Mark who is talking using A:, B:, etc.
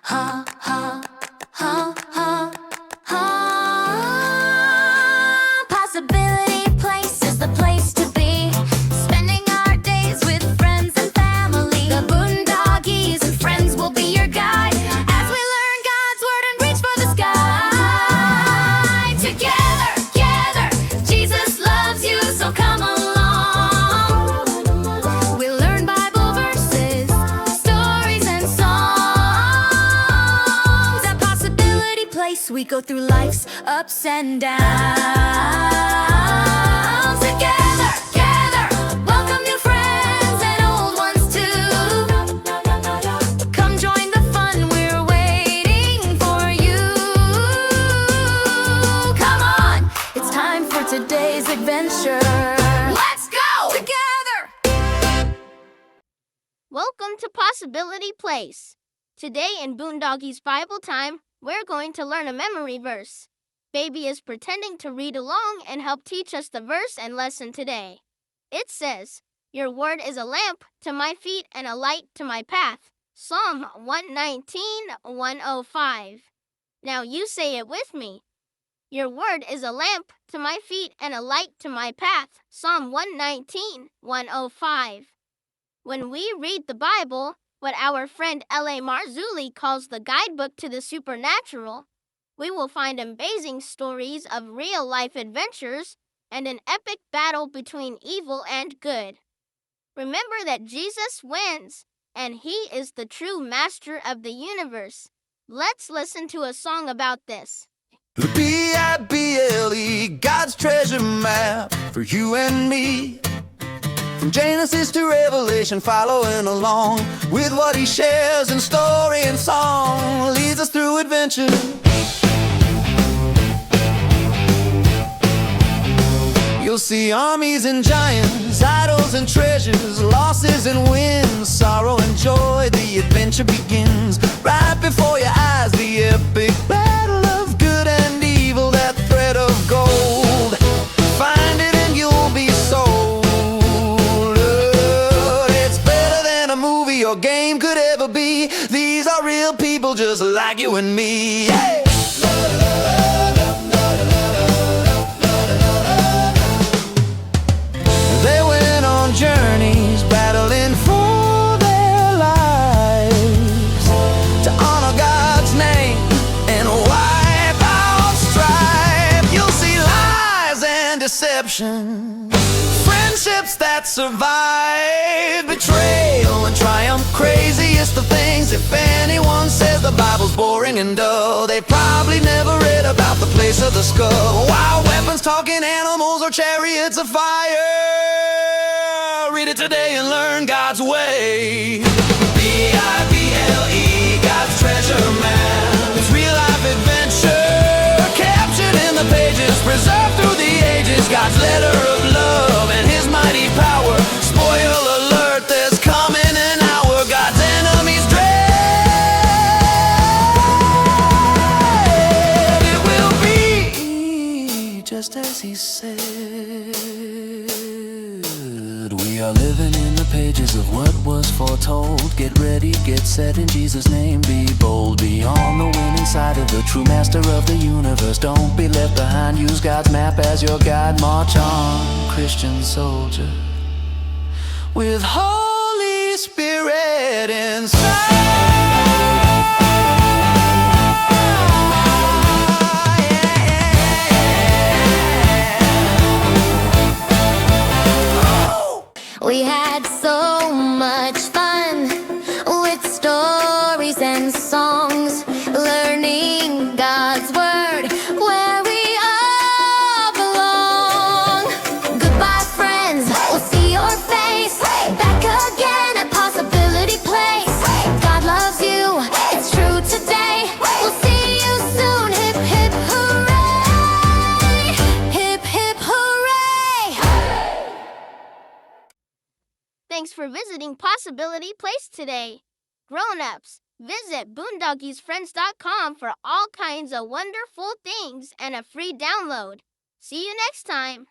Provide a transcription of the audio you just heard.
A: ha, ha, ha, ha, ha. Possibility Place is the place to be. Spending our days with friends and family. The Boondoggies and friends will be your guide as we learn God's word and reach for the sky. Together, together, Jesus loves you, so come along. We'll learn Bible verses, stories and songs. At Possibility Place, we go through life's ups and downs. Together, together, welcome new friends and old ones too. Come join the fun, we're waiting for you. Come on, it's time for today's adventure. Let's go! Together!
B: Welcome to Possibility Place. Today in Boondoggies Bible Time, we're going to learn a memory verse. Baby is pretending to read along and help teach us the verse and lesson today. It says, "Your word is a lamp to my feet and a light to my path." Psalm 119:105. Now you say it with me. Your word is a lamp to my feet and a light to my path. Psalm 119:105. When we read the Bible, what our friend L.A. Marzulli calls the guidebook to the supernatural, we will find amazing stories of real-life adventures and an epic battle between evil and good. Remember that Jesus wins, and He is the true master of the universe. Let's listen to a song about this.
C: The Bible, God's treasure map for you and me. From Genesis to Revelation, following along with what He shares in story and song, leads us through adventure. You'll see armies and giants, idols and treasures, losses and wins, sorrow and joy. The adventure begins right before your eyes. The epic battle of good and evil, that thread of gold. Find it and you'll be sold. It's better than a movie or game could ever be. These are real people just like you and me. Yeah! They went on journeys, battling for their lives, to honor God's name and wipe out strife. You'll see lies and deception, friendships that survive, betrayal and triumph, craziest of things. If anyone says the Bible's boring and dull, they probably never read about the place of the skull. Wild weapons, talking animals, or chariots of fire. Read it today and learn God's way. Bible, God's treasure map. It's real life adventure, captured in the pages, preserved through the ages. God's letter of love and His mighty power. Spoiler alert, there's coming an hour God's enemies dread. It will be just as He said. We are living in the pages of what was foretold. Get ready, get set in Jesus' name. Be bold, be on the winning side of the true master of the universe. Don't be left behind, use God's map as your guide. March on, Christian soldier, with Holy Spirit inside.
A: We had so much fun with stories and songs, learning God's word where we all belong. Goodbye, friends, we'll see your face back again at Possibility Place. God loves you, it's true today. We'll see you soon. Hip, hip, hooray! Hip, hip, hooray!
B: Thanks for visiting Possibility Place today. Grown-ups, visit boondoggiesfriends.com for all kinds of wonderful things and a free download. See you next time.